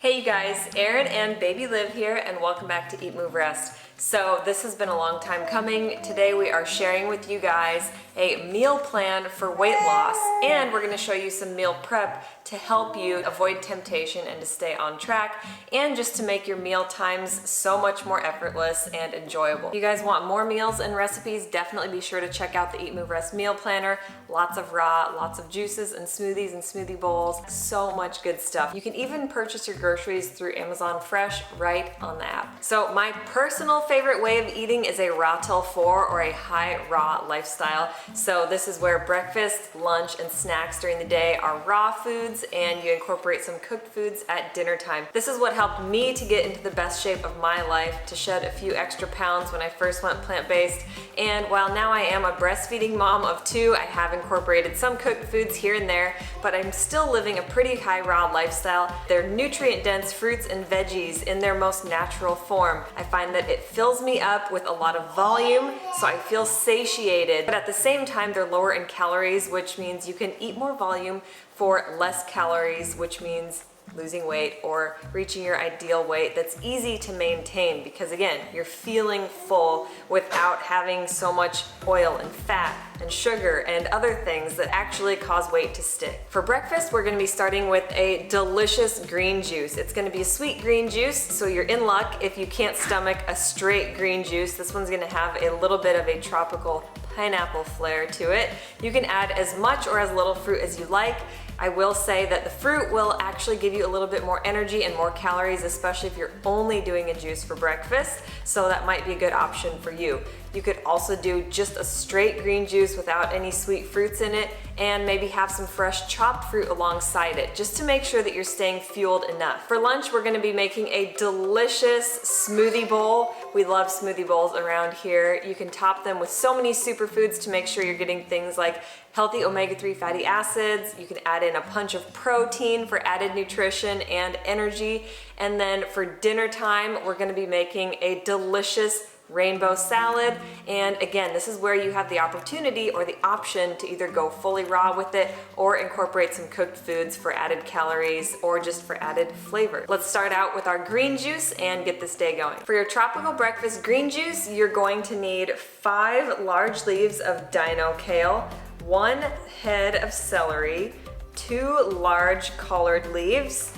Hey you guys, Erin and baby Liv here, and welcome back to EatMoveRest. So this has been a long time coming. Today we are sharing with you guys a meal plan for weight loss, and we're going to show you some meal prep to help you avoid temptation and to stay on track, and just to make your meal times so much more effortless and enjoyable. If you guys want more meals and recipes, definitely be sure to check out the EatMoveRest meal planner. Lots of raw, lots of juices and smoothies and smoothie bowls, so much good stuff. You can even purchase your groceries through Amazon Fresh right on the app. So my personal favorite way of eating is a raw till 4 or a high raw lifestyle. So this is where breakfast, lunch, and snacks during the day are raw foods, and you incorporate some cooked foods at dinner time. This is what helped me to get into the best shape of my life, to shed a few extra pounds when I first went plant-based. And while now I am a breastfeeding mom of 2, I have incorporated some cooked foods here and there, but I'm still living a pretty high raw lifestyle. They're nutrient-dense fruits and veggies in their most natural form. I find that it fills me up with a lot of volume, so I feel satiated, but at the same time they're lower in calories, which means you can eat more volume for less calories, which means losing weight or reaching your ideal weight that's easy to maintain, because again, you're feeling full without having so much oil and fat and sugar and other things that actually cause weight to stick. For breakfast, we're gonna be starting with a delicious green juice. It's gonna be a sweet green juice, so you're in luck if you can't stomach a straight green juice. This one's gonna have a little bit of a tropical pineapple flair to it. You can add as much or as little fruit as you like. I will say that the fruit will actually give you a little bit more energy and more calories, especially if you're only doing a juice for breakfast, so that might be a good option for you. You could also do just a straight green juice without any sweet fruits in it, and maybe have some fresh chopped fruit alongside it, just to make sure that you're staying fueled enough. For lunch, we're gonna be making a delicious smoothie bowl. We love smoothie bowls around here. You can top them with so many superfoods to make sure you're getting things like healthy omega-3 fatty acids. You can add in a punch of protein for added nutrition and energy. And then for dinner time, we're gonna be making a delicious rainbow salad. And again, this is where you have the opportunity or the option to either go fully raw with it or incorporate some cooked foods for added calories or just for added flavor. Let's start out with our green juice and get this day going. For your tropical breakfast green juice, you're going to need 5 large leaves of dino kale, 1 head of celery, 2 large collard leaves,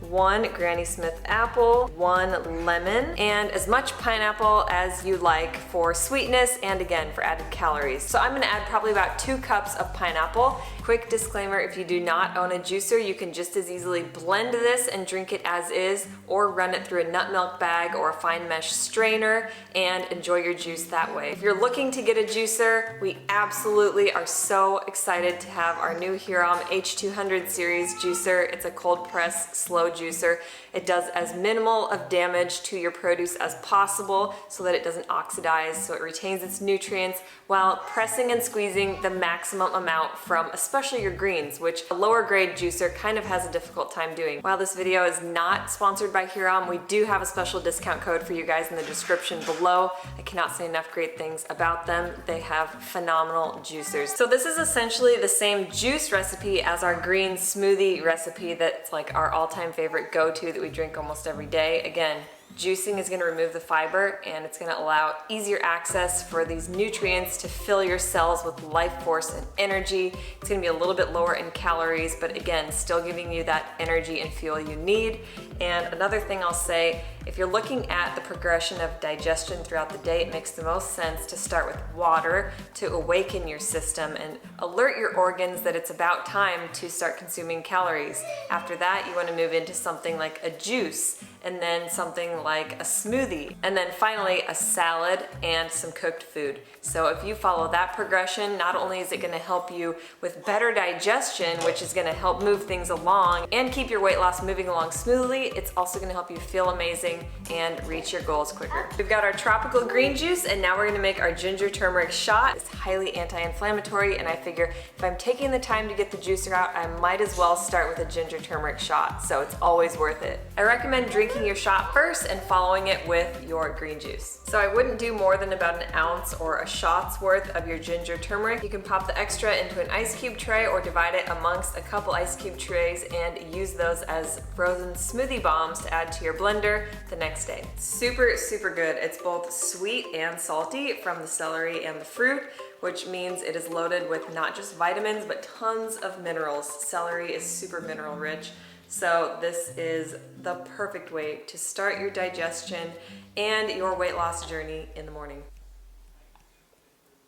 1 Granny Smith apple, 1 lemon, and as much pineapple as you like for sweetness and again for added calories. So I'm gonna add probably about 2 cups of pineapple. Quick disclaimer, if you do not own a juicer, you can just as easily blend this and drink it as is, or run it through a nut milk bag or a fine mesh strainer and enjoy your juice that way. If you're looking to get a juicer, we absolutely are so excited to have our new Huron H200 series juicer. It's a cold press slow juicer. It does as minimal of damage to your produce as possible so that it doesn't oxidize, so it retains its nutrients while pressing and squeezing the maximum amount from especially your greens, which a lower grade juicer kind of has a difficult time doing. While this video is not sponsored by Huron, we do have a special discount code for you guys in the description below. I cannot say enough great things about them. They have phenomenal juicers. So this is essentially the same juice recipe as our green smoothie recipe that's like our all-time favorite go-to that we drink almost every day. Again, juicing is going to remove the fiber, and it's going to allow easier access for these nutrients to fill your cells with life force and energy. It's going to be a little bit lower in calories, but again, still giving you that energy and fuel you need. And another thing I'll say, if you're looking at the progression of digestion throughout the day, it makes the most sense to start with water to awaken your system and alert your organs that it's about time to start consuming calories. After that, you want to move into something like a juice, and then something like a smoothie, and then finally a salad and some cooked food. So if you follow that progression, not only is it going to help you with better digestion, which is going to help move things along and keep your weight loss moving along smoothly, it's also going to help you feel amazing and reach your goals quicker. We've got our tropical green juice, and now we're going to make our ginger turmeric shot. It's highly anti-inflammatory, and I figure if I'm taking the time to get the juicer out, I might as well start with a ginger turmeric shot, so it's always worth it. I recommend drinking drinking your shot first and following it with your green juice. So I wouldn't do more than about an ounce or a shot's worth of your ginger turmeric. You can pop the extra into an ice cube tray or divide it amongst a couple ice cube trays and use those as frozen smoothie bombs to add to your blender the next day. Super, super good. It's both sweet and salty from the celery and the fruit, which means it is loaded with not just vitamins, but tons of minerals. Celery is super mineral rich. So this is the perfect way to start your digestion and your weight loss journey in the morning.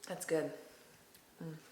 That's good.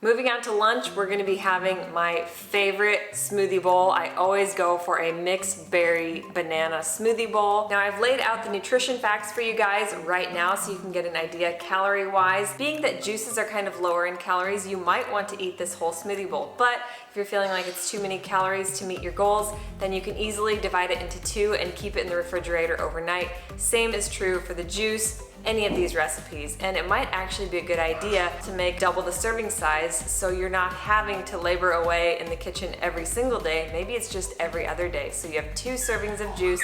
Moving on to lunch, we're going to be having my favorite smoothie bowl. I always go for a mixed berry banana smoothie bowl. Now I've laid out the nutrition facts for you guys right now so you can get an idea calorie wise. Being that juices are kind of lower in calories, you might want to eat this whole smoothie bowl. But if you're feeling like it's too many calories to meet your goals, then you can easily divide it into two and keep it in the refrigerator overnight. Same is true for the juice, any of these recipes, and it might actually be a good idea to make double the serving size so you're not having to labor away in the kitchen every single day. Maybe it's just every other day. So you have 2 servings of juice,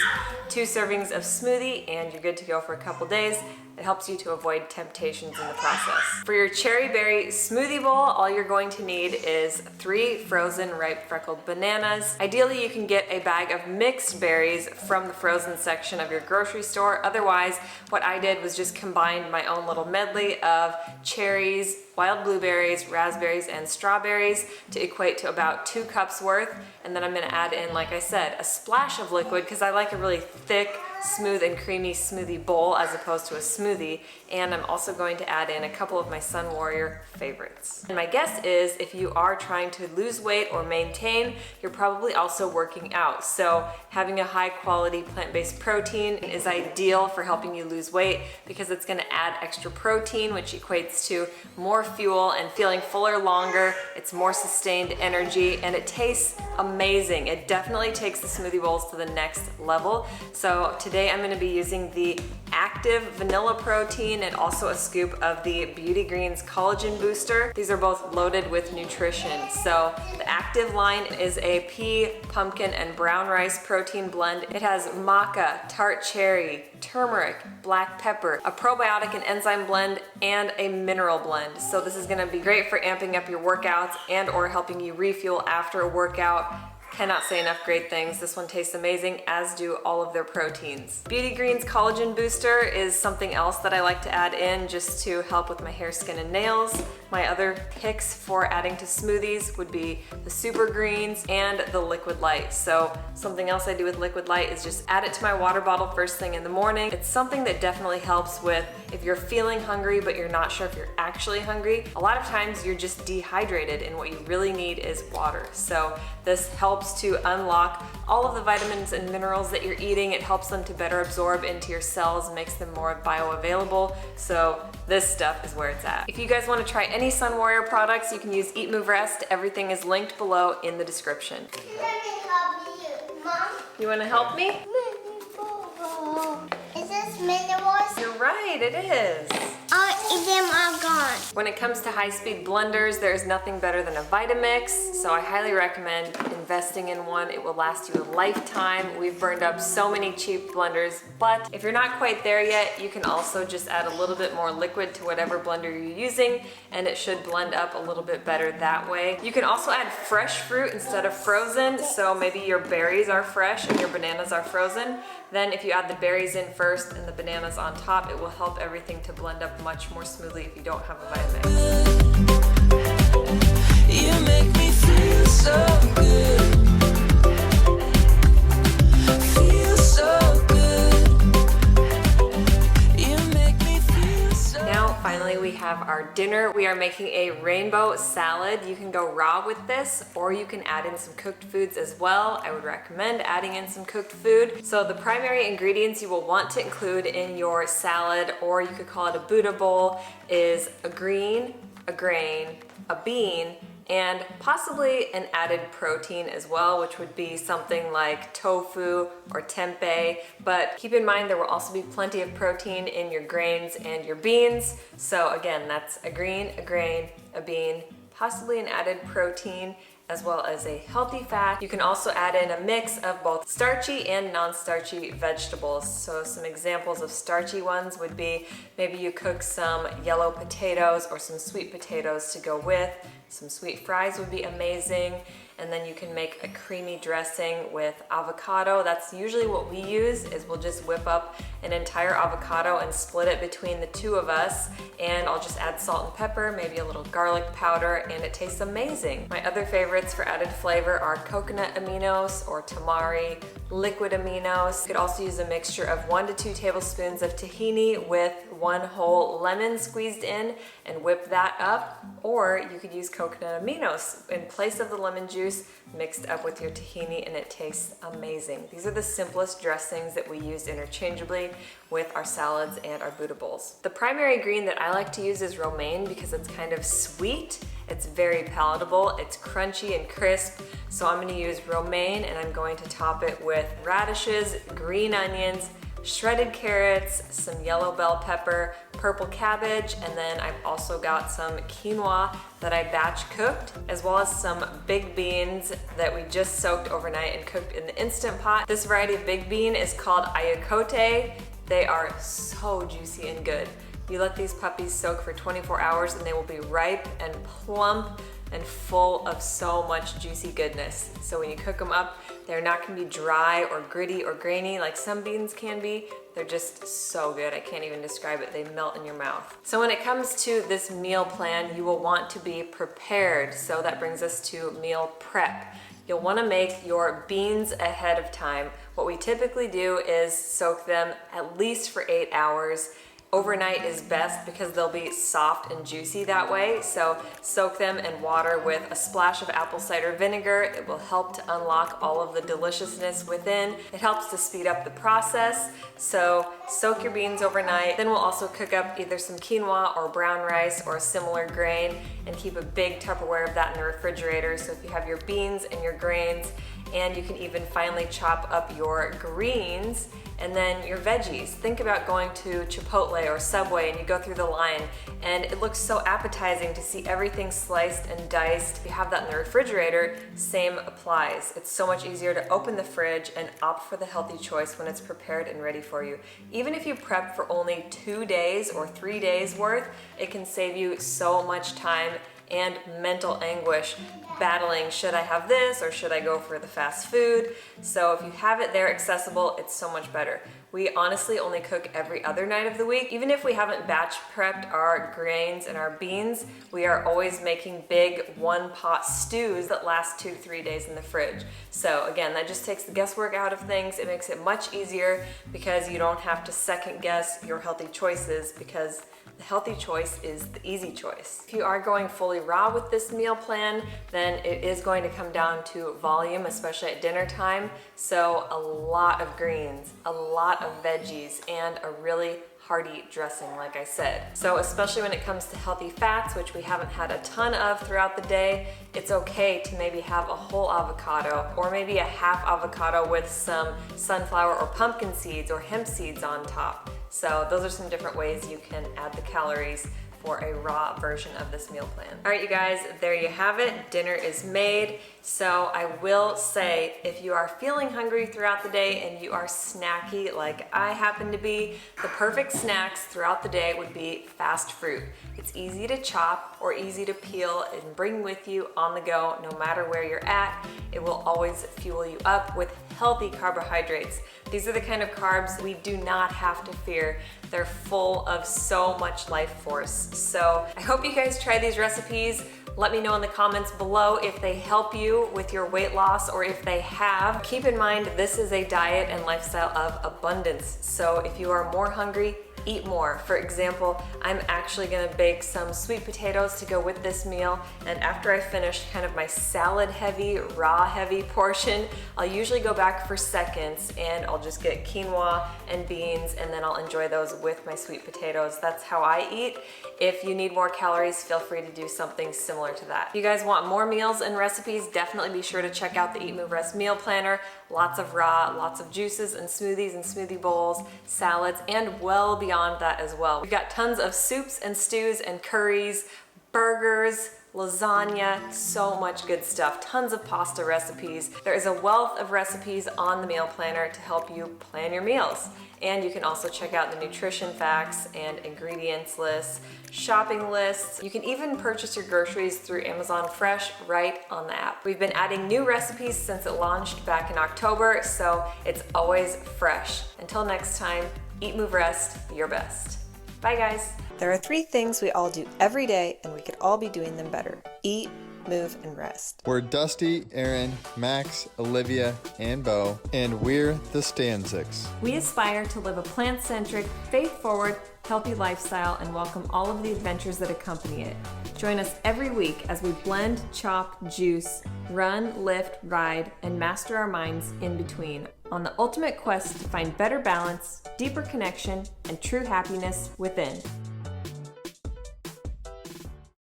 2 servings of smoothie, and you're good to go for a couple days. It helps you to avoid temptations in the process. For your cherry berry smoothie bowl, all you're going to need is 3 frozen ripe freckled bananas. Ideally, you can get a bag of mixed berries from the frozen section of your grocery store. Otherwise, what I did was just combine my own little medley of cherries, wild blueberries, raspberries, and strawberries to equate to about 2 cups worth. And then I'm gonna add in, like I said, a splash of liquid because I like a really thick, smooth and creamy smoothie bowl as opposed to a smoothie. And I'm also going to add in a couple of my Sun Warrior favorites. And my guess is if you are trying to lose weight or maintain, you're probably also working out. So having a high quality plant-based protein is ideal for helping you lose weight because it's gonna add extra protein, which equates to more fuel and feeling fuller longer. It's more sustained energy and it tastes amazing. It definitely takes the smoothie bowls to the next level. So today I'm gonna be using the Active Vanilla Protein and also a scoop of the Beauty Greens Collagen Booster. These are both loaded with nutrition. So the Active line is a pea, pumpkin, and brown rice protein blend. It has maca, tart cherry, turmeric, black pepper, a probiotic and enzyme blend, and a mineral blend. So this is gonna be great for amping up your workouts and or helping you refuel after a workout. Cannot say enough great things. This one tastes amazing, as do all of their proteins. Beauty Greens Collagen Booster is something else that I like to add in just to help with my hair, skin, and nails. My other picks for adding to smoothies would be the Super Greens and the Liquid Light. So something else I do with Liquid Light is just add it to my water bottle first thing in the morning. It's something that definitely helps with if you're feeling hungry but you're not sure if you're actually hungry. A lot of times you're just dehydrated and what you really need is water. So this helps to unlock all of the vitamins and minerals that you're eating. It helps them to better absorb into your cells, makes them more bioavailable. So this stuff is where it's at. If you guys want to try any Sun Warrior products, you can use EatMoveRest. Everything is linked below in the description. Let me help you, Mom. You want to help me? Is this minerals? You're right, it is. All of them are gone. When it comes to high-speed blenders, there's nothing better than a Vitamix, so I highly recommend investing in one. It will last you a lifetime. We've burned up so many cheap blenders, but if you're not quite there yet, you can also just add a little bit more liquid to whatever blender you're using, and it should blend up a little bit better that way. You can also add fresh fruit instead of frozen, so maybe your berries are fresh and your bananas are frozen. Then if you add the berries in first and the bananas on top, it will help everything to blend up much more smoothly if you don't have a Vitamix. You make me feel so good. Feel so good. You make me feel so good. Now finally we have our dinner. We are making a rainbow salad. You can go raw with this or you can add in some cooked foods as well. I would recommend adding in some cooked food. So the primary ingredients you will want to include in your salad, or you could call it a Buddha bowl, is a green, a grain, a bean, and possibly an added protein as well, which would be something like tofu or tempeh. But keep in mind there will also be plenty of protein in your grains and your beans. So again, that's a green, a grain, a bean, possibly an added protein, as well as a healthy fat. You can also add in a mix of both starchy and non-starchy vegetables. So some examples of starchy ones would be maybe you cook some yellow potatoes or some sweet potatoes to go with. Some sweet fries would be amazing. And then you can make a creamy dressing with avocado. That's usually what we use, is we'll just whip up an entire avocado and split it between the two of us. And I'll just add salt and pepper, maybe a little garlic powder, and it tastes amazing. My other favorites for added flavor are coconut aminos or tamari, liquid aminos. You could also use a mixture of 1 to 2 tablespoons of tahini with 1 whole lemon squeezed in and whip that up. Or you could use coconut aminos in place of the lemon juice mixed up with your tahini, and it tastes amazing. These are the simplest dressings that we use interchangeably with our salads and our Buddha bowls. The primary green that I like to use is romaine because it's kind of sweet. It's very palatable, it's crunchy and crisp. So I'm gonna use romaine, and I'm going to top it with radishes, green onions, shredded carrots, some yellow bell pepper, purple cabbage, and then I've also got some quinoa that I batch cooked, as well as some big beans that we just soaked overnight and cooked in the Instant Pot. This variety of big bean is called ayakote. They are so juicy and good. You let these puppies soak for 24 hours and they will be ripe and plump and full of so much juicy goodness. So when you cook them up, they're not gonna be dry or gritty or grainy like some beans can be. They're just so good. I can't even describe it. They melt in your mouth. So when it comes to this meal plan, you will want to be prepared. So that brings us to meal prep. You'll want to make your beans ahead of time. What we typically do is soak them at least for 8 hours. Overnight is best because they'll be soft and juicy that way. So soak them in water with a splash of apple cider vinegar. It will help to unlock all of the deliciousness within. It helps to speed up the process. So soak your beans overnight. Then we'll also cook up either some quinoa or brown rice or a similar grain and keep a big Tupperware of that in the refrigerator. So if you have your beans and your grains, and you can even finally chop up your greens and then your veggies. Think about going to Chipotle or Subway and you go through the line and it looks so appetizing to see everything sliced and diced. If you have that in the refrigerator, same applies. It's so much easier to open the fridge and opt for the healthy choice when it's prepared and ready for you. Even if you prep for only 2 days or 3 days worth, it can save you so much time and mental anguish battling, should I have this or should I go for the fast food? So if you have it there accessible, it's so much better. We honestly only cook every other night of the week. Even if we haven't batch prepped our grains and our beans, we are always making big 1-pot stews that last 2 to 3 days in the fridge. So again, that just takes the guesswork out of things. It makes it much easier because you don't have to second guess your healthy choices, because the healthy choice is the easy choice. If you are going fully raw with this meal plan, then it is going to come down to volume, especially at dinner time. So a lot of greens, a lot of veggies, and a really hearty dressing, like I said. So especially when it comes to healthy fats, which we haven't had a ton of throughout the day, it's okay to maybe have a whole avocado or maybe a half avocado with some sunflower or pumpkin seeds or hemp seeds on top. So those are some different ways you can add the calories for a raw version of this meal plan. All right, you guys, there you have it. Dinner is made. So I will say, if you are feeling hungry throughout the day and you are snacky like I happen to be, the perfect snacks throughout the day would be fast fruit. It's easy to chop or easy to peel and bring with you on the go no matter where you're at. It will always fuel you up with healthy carbohydrates. These are the kind of carbs we do not have to fear. They're full of so much life force. So I hope you guys try these recipes. Let me know in the comments below if they help you with your weight loss or if they have. Keep in mind, this is a diet and lifestyle of abundance. So if you are more hungry, eat more. For example, I'm actually gonna bake some sweet potatoes to go with this meal, and after I finish kind of my salad heavy, raw heavy portion, I'll usually go back for seconds and I'll just get quinoa and beans, and then I'll enjoy those with my sweet potatoes. That's how I eat. If you need more calories, feel free to do something similar to that. If you guys want more meals and recipes, definitely be sure to check out the EatMoveRest meal planner. Lots of raw, lots of juices and smoothies and smoothie bowls, salads, and well beyond that as well. We've got tons of soups and stews and curries, burgers, lasagna, so much good stuff, tons of pasta recipes. There is a wealth of recipes on the meal planner to help you plan your meals. And you can also check out the nutrition facts and ingredients lists, shopping lists. You can even purchase your groceries through Amazon Fresh right on the app. We've been adding new recipes since it launched back in October, so it's always fresh. Until next time, eat, move, rest, your best. Bye guys. There are 3 things we all do every day and we could all be doing them better. Eat, move, and rest. We're Dusty, Aaron, Max, Olivia, and Bo, and we're the Stanzics. We aspire to live a plant-centric, faith-forward, healthy lifestyle and welcome all of the adventures that accompany it. Join us every week as we blend, chop, juice, run, lift, ride, and master our minds in between on the ultimate quest to find better balance, deeper connection, and true happiness within.